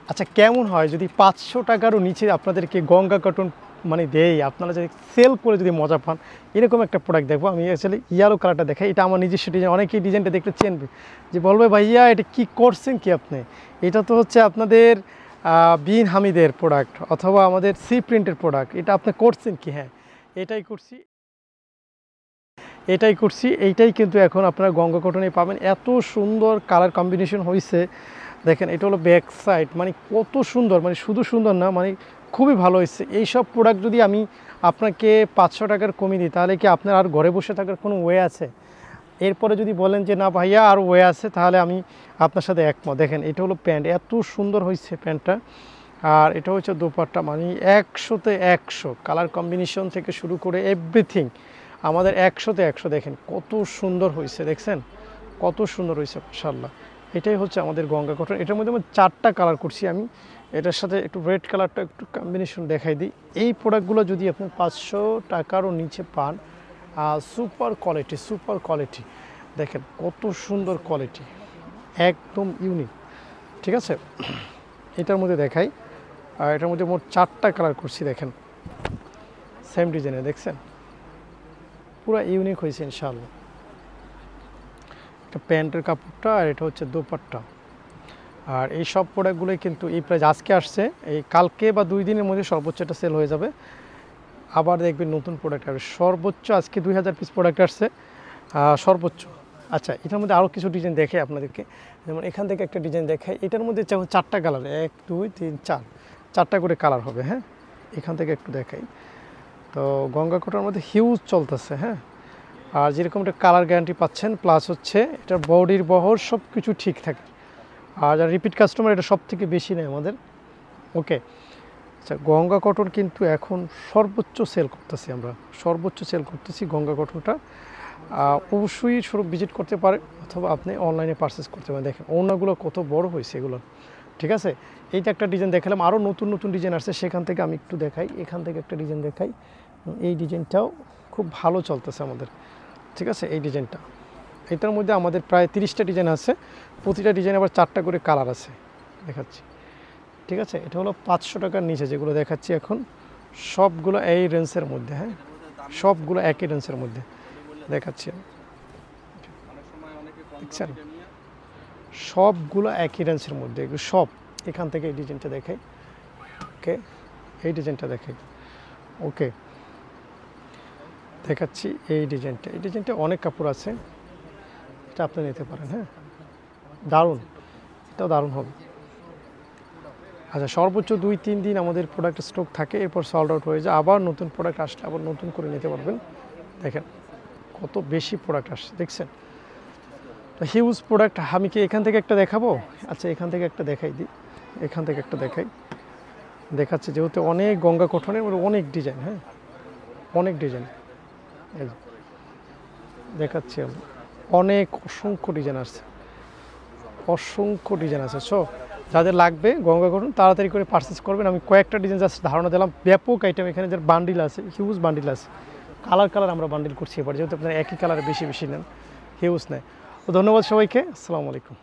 আচ্ছা কেমন হয় যদি 500 টাকারও নিচে আপনাদেরকে গঙ্গা কটন মানে দেই, আপনারা যদি সেল করে যদি মজা পান, এরকম একটা প্রোডাক্ট দেখবো। আমি অ্যাকচুয়ালি ইয়েলো কালারটা দেখাই, এটা আমার নিজস্ব ডিজাইন। অনেকেই ডিজাইনটা দেখলে চেনবে, যে বলবে ভাইয়া এটা কি করছেন কি আপনি, এটা তো হচ্ছে আপনাদের বিন হামিদের প্রোডাক্ট অথবা আমাদের সি প্রিন্টের প্রোডাক্ট, এটা আপনি করছেন কি? হ্যাঁ, এটাই করছি, এটাই করছি। এইটাই কিন্তু এখন আপনারা গঙ্গা কটনে পাবেন। এত সুন্দর কালার কম্বিনেশন হয়েছে দেখেন। এটা হলো ব্যাক সাইড, মানে কত সুন্দর, মানে শুধু সুন্দর না, মানে খুবই ভালো হয়েছে। এইসব প্রোডাক্ট যদি আমি আপনাকে 500 টাকার কমিয়ে দিই, তাহলে কি আপনার আর ঘরে বসে থাকার কোনো ওয়ে আছে? এরপরে যদি বলেন যে না ভাইয়া আর ওয়ে আছে, তাহলে আমি আপনার সাথে একমত। দেখেন এটা হলো প্যান্ট, এত সুন্দর হয়েছে প্যান্টটা। আর এটা হচ্ছে দোপাট্টা, মানে 100-তে 100 কালার কম্বিনেশন থেকে শুরু করে এভরিথিং আমাদের 100-তে 100। দেখেন কত সুন্দর হয়েছে, দেখছেন কত সুন্দর হয়েছে মাশাআল্লাহ। এটাই হচ্ছে আমাদের গঙ্গা কটন। এটার মধ্যে আমি 4টা কালার করছি আমি। এটার সাথে একটু রেড কালারটা একটু কম্বিনেশন দেখাই দিই। এই প্রোডাক্টগুলো যদি আপনি 500 টাকারও নিচে পান, সুপার কোয়ালিটি, সুপার কোয়ালিটি। দেখেন কত সুন্দর কোয়ালিটি, একদম ইউনিক। ঠিক আছে, এটার মধ্যে দেখাই। আর এটার মধ্যে মোট 4টা কালার করছি। দেখেন সেম ডিজাইনে, দেখছেন পুরো ইউনিক হয়েছে ইনশাআল্লাহ। এটা প্যান্টের কাপড়টা, আর এটা হচ্ছে দোপাট্টা। আর এই সব প্রোডাক্টগুলোই কিন্তু এই প্রাইস আজকে আসছে, এই কালকে বা 2 দিনের মধ্যে সর্বোচ্চ এটা সেল হয়ে যাবে। আবার দেখবেন নতুন প্রোডাক্ট আসবে সর্বোচ্চ। আজকে 2000 পিস প্রোডাক্ট আসছে সর্বোচ্চ। আচ্ছা, এটার মধ্যে আরও কিছু ডিজাইন দেখে আপনাদেরকে, যেমন এখান থেকে একটা ডিজাইন দেখাই। এটার মধ্যে 4টা কালার, 1 2 3 4, 4টা করে কালার হবে। হ্যাঁ, এখান থেকে একটু দেখাই। তো গঙ্গা কটনের মধ্যে হিউজ চলতেছে। হ্যাঁ, আর যেরকম একটা কালার গ্যারান্টি পাচ্ছেন, প্লাস হচ্ছে এটার বডির বহর সব কিছু ঠিক থাকে। আর যারা রিপিট কাস্টমার, এটা সব থেকে বেশি নেয় আমাদের। ওকে, আচ্ছা গঙ্গা কটন কিন্তু এখন সর্বোচ্চ সেল করতেছি আমরা, সর্বোচ্চ সেল করতেছি গঙ্গা কটনটা। অবশ্যই স্বরূপ ভিজিট করতে পারে, অথবা আপনি অনলাইনে পারচেস করতে পারেন। দেখেন ওড়নাগুলো কত বড় হয়েছে এগুলো। ঠিক আছে, এইটা একটা ডিজাইন দেখালাম, আরও নতুন নতুন ডিজাইন আসছে, সেখান থেকে আমি একটু দেখাই। এখান থেকে একটা ডিজাইন দেখাই, এই ডিজাইনটাও খুব ভালো চলতেছে আমাদের। ঠিক আছে, এই ডিজাইনটা, এটার মধ্যে আমাদের প্রায় 30টা ডিজাইন আছে। প্রতিটা ডিজাইন আবার 4টা করে কালার আছে, দেখাচ্ছি। ঠিক আছে, এটা হলো 500 টাকার নিচে যেগুলো দেখাচ্ছি এখন, সবগুলো এই রেঞ্জের মধ্যে। হ্যাঁ, সবগুলো একই রেঞ্জের মধ্যে দেখাচ্ছি, দেখছেন সবগুলো একই রেঞ্জের মধ্যে, এগুলো সব। এখান থেকে এই ডিজাইনটা দেখাই। ওকে, এই ডিজাইনটা দেখাই। ওকে, দেখাচ্ছি এই ডিজাইনটা। এই ডিজাইনটা অনেক কাপড় আছে, এটা আপনি নিতে পারেন। হ্যাঁ, দারুণ, এটাও দারুণ হবে। আচ্ছা, সর্বোচ্চ 2-3 দিন আমাদের প্রোডাক্ট স্টক থাকে, এরপর সল্ড আউট হয়ে যায়। আবার নতুন প্রোডাক্ট আসলে আবার নতুন করে নিতে পারবেন। দেখেন কত বেশি প্রোডাক্ট আসছে, দেখছেন হিউজ প্রোডাক্ট। আমি কি এখান থেকে একটা দেখাবো? আচ্ছা, এখান থেকে একটা দেখাই দিই, এখান থেকে একটা দেখাই, দেখাচ্ছি। যেহেতু অনেক গঙ্গা কটনের অনেক ডিজাইন, হ্যাঁ অনেক ডিজাইন দেখাচ্ছি আমি, অনেক অসংখ্য ডিজাইন আসছে, অসংখ্য ডিজাইন আছে। সো যাদের লাগবে গঙ্গা কটন তাড়াতাড়ি করে পারচেস করবেন। আমি কয়েকটা ডিজাইন জাস্ট ধারণা দিলাম, ব্যাপক আইটেম এখানে। যার বান্ডিল আছে, হিউজ বান্ডিল আছে, কালার আমরা বান্ডিল করছি এবার, যেহেতু আপনারা একই কালারে বেশি বেশি নেন, হিউজ নেয়। তো ধন্যবাদ সবাইকে, আসসালামু আলাইকুম।